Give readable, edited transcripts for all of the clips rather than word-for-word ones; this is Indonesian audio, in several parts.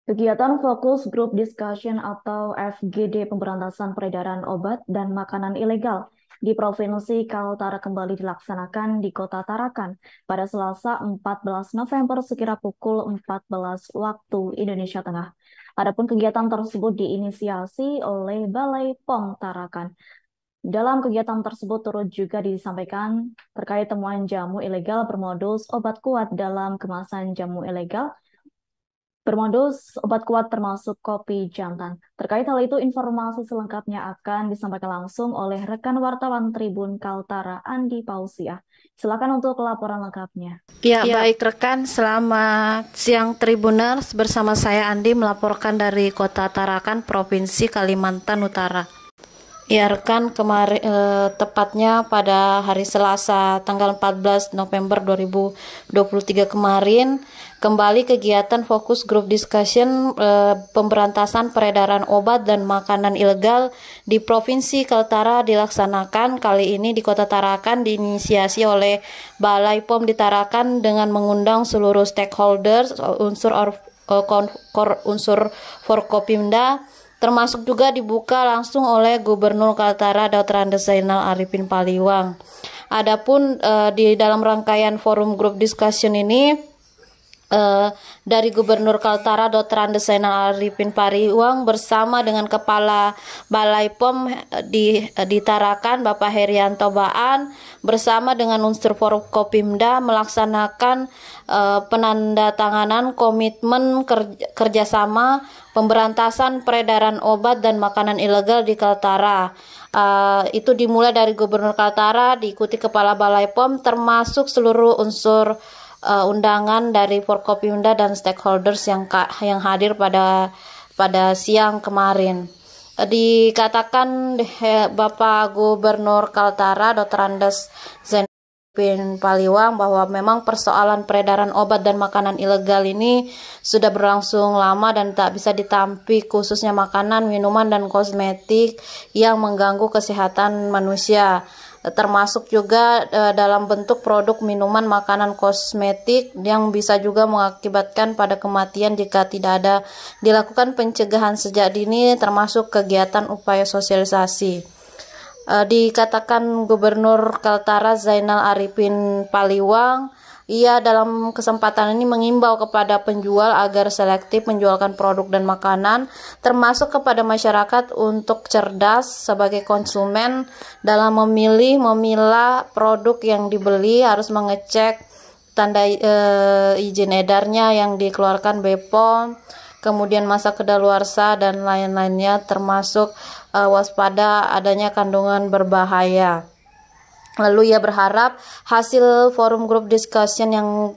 Kegiatan Fokus Group Discussion atau FGD pemberantasan peredaran obat dan makanan ilegal di Provinsi Kaltara kembali dilaksanakan di Kota Tarakan pada Selasa 14 November sekira pukul 14 waktu Indonesia Tengah. Adapun kegiatan tersebut diinisiasi oleh Balai POM Tarakan. Dalam kegiatan tersebut turut juga disampaikan terkait temuan jamu ilegal bermodus obat kuat dalam kemasan jamu ilegal bermodus obat kuat termasuk kopi jantan. Terkait hal itu, informasi selengkapnya akan disampaikan langsung oleh rekan wartawan Tribun Kaltara, Andi Pausia. Silakan untuk laporan lengkapnya. Ya, baik rekan, selamat siang Tribuners. Bersama saya Andi melaporkan dari Kota Tarakan, Provinsi Kalimantan Utara. Ya rekan, kemarin tepatnya pada hari Selasa tanggal 14 November 2023 kemarin, kembali kegiatan Fokus Group Discussion pemberantasan peredaran obat dan makanan ilegal di Provinsi Kaltara dilaksanakan. Kali ini di Kota Tarakan diinisiasi oleh Balai POM di Tarakan dengan mengundang seluruh stakeholders, unsur Forkopimda, termasuk juga dibuka langsung oleh Gubernur Kaltara Dr. Andes Zainal Arifin Paliwang. Adapun di dalam rangkaian forum group discussion ini dari Gubernur Kaltara Dr. Andes Zainal Arifin Paliwang bersama dengan Kepala Balai POM di Tarakan Bapak Herianto Baan bersama dengan unsur Forkopimda melaksanakan penandatanganan komitmen kerjasama pemberantasan peredaran obat dan makanan ilegal di Kaltara. Itu dimulai dari Gubernur Kaltara, diikuti Kepala Balai POM, termasuk seluruh unsur undangan dari Forkopimda dan stakeholders yang hadir pada siang kemarin. Dikatakan Bapak Gubernur Kaltara Dr. Andes Zainal Arifin Paliwang bahwa memang persoalan peredaran obat dan makanan ilegal ini sudah berlangsung lama dan tak bisa ditampik, khususnya makanan, minuman, dan kosmetik yang mengganggu kesehatan manusia, termasuk juga dalam bentuk produk minuman, makanan, kosmetik yang bisa juga mengakibatkan pada kematian jika tidak ada dilakukan pencegahan sejak dini, termasuk kegiatan upaya sosialisasi. Dikatakan Gubernur Kaltara Zainal Arifin Paliwang, ia dalam kesempatan ini mengimbau kepada penjual agar selektif menjualkan produk dan makanan, termasuk kepada masyarakat untuk cerdas sebagai konsumen dalam memilah produk yang dibeli, harus mengecek tanda izin edarnya yang dikeluarkan BPOM, kemudian masa kedaluarsa dan lain-lainnya, termasuk waspada adanya kandungan berbahaya. Lalu ia berharap hasil forum group discussion yang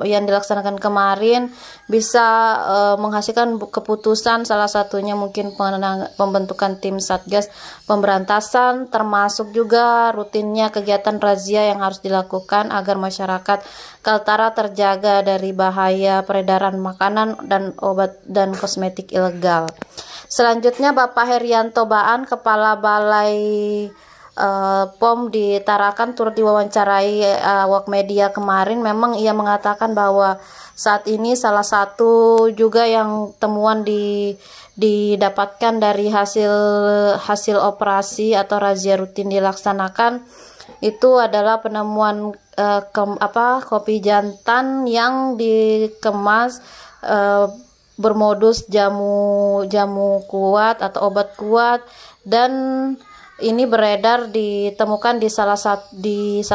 yang dilaksanakan kemarin bisa menghasilkan keputusan, salah satunya mungkin pembentukan tim Satgas pemberantasan, termasuk juga rutinnya kegiatan razia yang harus dilakukan agar masyarakat Kaltara terjaga dari bahaya peredaran makanan dan obat dan kosmetik ilegal. Selanjutnya Bapak Herianto Baan, Kepala Balai POM di Tarakan, turut diwawancarai awak media kemarin. Memang ia mengatakan bahwa saat ini salah satu juga yang temuan didapatkan dari hasil operasi atau razia rutin dilaksanakan itu adalah penemuan kopi jantan yang dikemas bermodus jamu kuat atau obat kuat, dan ini ditemukan di salah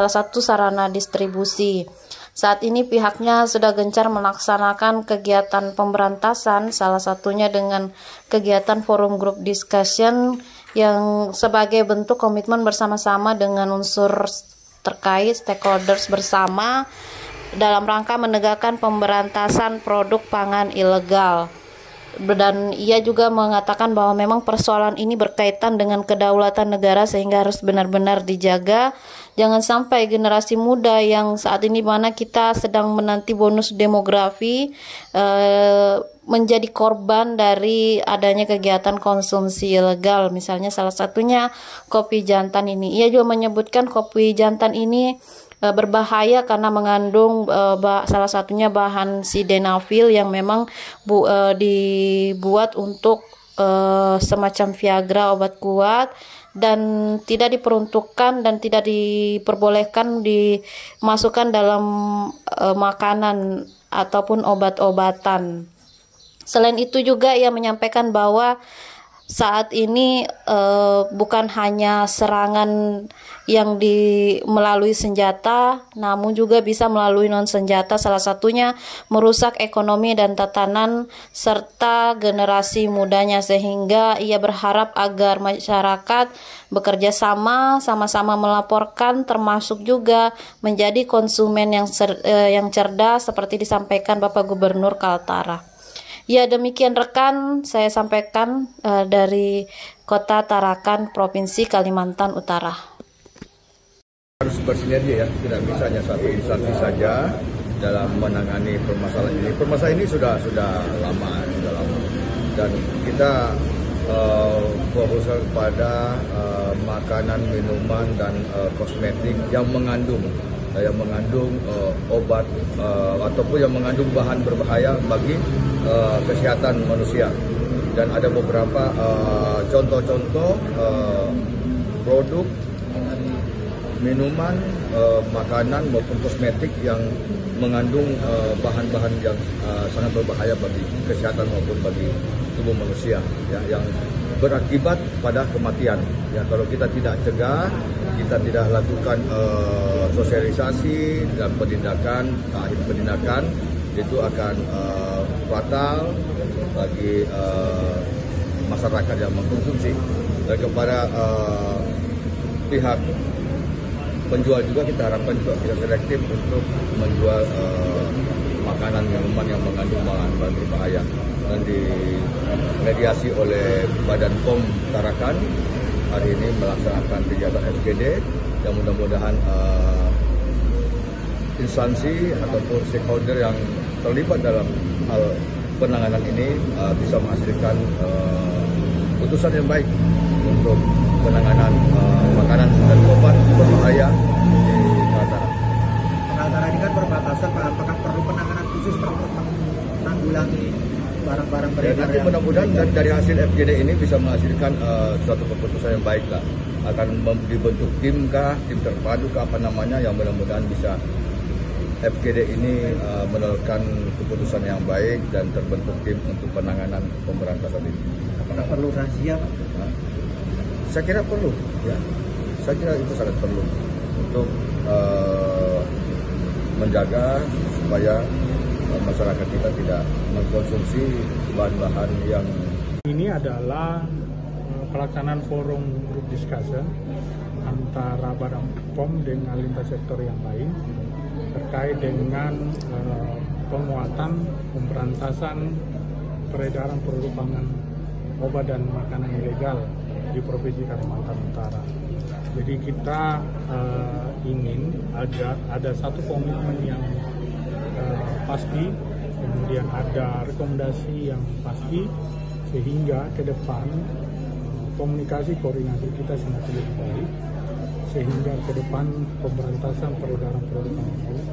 satu sarana distribusi. Saat ini pihaknya sudah gencar melaksanakan kegiatan pemberantasan, salah satunya dengan kegiatan forum group discussion yang sebagai bentuk komitmen bersama-sama dengan unsur terkait stakeholders bersama dalam rangka menegakkan pemberantasan produk pangan ilegal. Dan ia juga mengatakan bahwa memang persoalan ini berkaitan dengan kedaulatan negara sehingga harus benar-benar dijaga. Jangan sampai generasi muda yang saat ini mana kita sedang menanti bonus demografi menjadi korban dari adanya kegiatan konsumsi ilegal. Misalnya salah satunya kopi jantan ini. Ia juga menyebutkan kopi jantan ini berbahaya karena mengandung salah satunya bahan sildenafil yang memang dibuat untuk semacam Viagra, obat kuat, dan tidak diperuntukkan dan tidak diperbolehkan dimasukkan dalam makanan ataupun obat-obatan. Selain itu juga ia menyampaikan bahwa saat ini bukan hanya serangan yang melalui senjata, namun juga bisa melalui non senjata, salah satunya merusak ekonomi dan tatanan serta generasi mudanya, sehingga ia berharap agar masyarakat bekerja sama-sama melaporkan, termasuk juga menjadi konsumen yang cerdas seperti disampaikan Bapak Gubernur Kaltara. Ya, demikian rekan saya sampaikan dari Kota Tarakan, Provinsi Kalimantan Utara. Harus bersinergi ya, tidak bisa hanya satu instansi saja dalam menangani permasalahan ini. Permasalahan ini sudah lama, dan kita fokus kepada makanan, minuman, dan kosmetik yang mengandung obat ataupun yang mengandung bahan berbahaya bagi kesehatan manusia. Dan ada beberapa contoh-contoh produk minuman, makanan maupun kosmetik yang mengandung bahan-bahan yang sangat berbahaya bagi kesehatan maupun bagi tubuh manusia, ya, yang berakibat pada kematian. Ya, kalau kita tidak cegah, kita tidak lakukan sosialisasi dan penindakan, itu akan fatal bagi masyarakat yang mengkonsumsi. Dan kepada pihak penjual juga kita harapkan juga kita selektif untuk menjual makanan, minuman yang mengandung bahan-bahan berbahaya, dan dimediasi oleh Badan POM Tarakan hari ini melaksanakan kegiatan FGD, yang mudah-mudahan instansi ataupun stakeholder yang terlibat dalam hal penanganan ini bisa menghasilkan putusan yang baik untuk penanganan makanan dan obat berbahaya di Kaltara. Kaltara ini kan perbatasan, Pak. Apakah perlu penanganan khusus untuk menanggulangi barang-barang beredar? Nanti mudah-mudahan dari hasil FGD ini bisa menghasilkan suatu keputusan yang baik lah. Akan dibentuk tim terpadu yang mudah-mudahan bisa FGD ini menentukan keputusan yang baik dan terbentuk tim untuk penanganan pemberantasan ini. Apakah perlu razia, Pak? Saya kira perlu, ya. Saya kira itu sangat perlu untuk menjaga supaya masyarakat kita tidak mengkonsumsi bahan-bahan yang. Ini adalah pelaksanaan forum group discussion antara Badan POM dengan lintas sektor yang lain terkait dengan penguatan pemberantasan peredaran produk pangan, obat dan makanan ilegal di Provinsi Kalimantan Utara. Jadi kita ingin ada satu komitmen yang pasti, kemudian ada rekomendasi yang pasti, sehingga ke depan komunikasi koordinasi kita semakin lebih baik, sehingga ke depan pemberantasan peredaran produk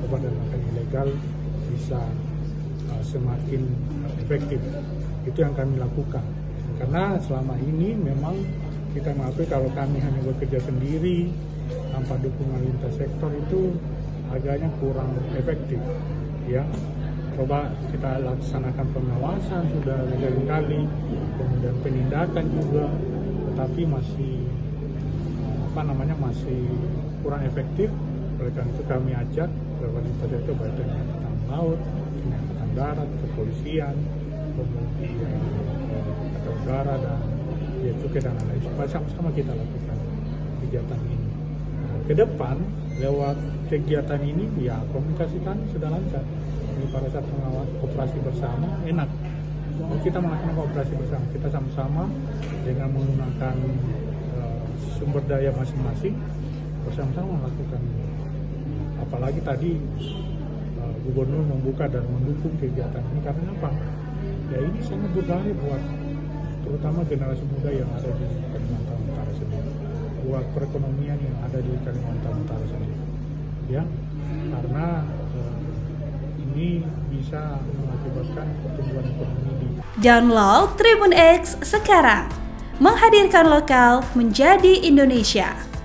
obat dan makanan ilegal bisa semakin efektif. Itu yang kami lakukan. Karena selama ini memang kita mengakui kalau kami hanya bekerja sendiri tanpa dukungan lintas sektor itu agaknya kurang efektif, ya. Coba kita laksanakan pengawasan sudah seringkali, kemudian penindakan juga, tetapi masih masih kurang efektif. Oleh karena itu kami ajak lintas sektor, baik dengan Angkatan Laut, dengan Angkatan Darat, kepolisian, kemudian Angkatan Udara dan Bea Cukai dan lain-lain, supaya sama-sama kita lakukan kegiatan ini. Ke depan lewat kegiatan ini ya komunikasi kami sudah lancar. Ini pada saat pengawas operasi bersama enak. Kita melakukan operasi bersama, kita sama-sama dengan menggunakan sumber daya masing-masing bersama-sama melakukan ini. Apalagi tadi Gubernur membuka dan mendukung kegiatan ini karena apa? Ya ini sangat berbahaya buat terutama generasi muda yang ada di Kalimantan Utara sendiri, buat perekonomian yang ada di Kalimantan Utara sendiri. ya, karena ini bisa mengakibatkan pertumbuhan ekonomi di. Download Tribun X sekarang, menghadirkan lokal menjadi Indonesia.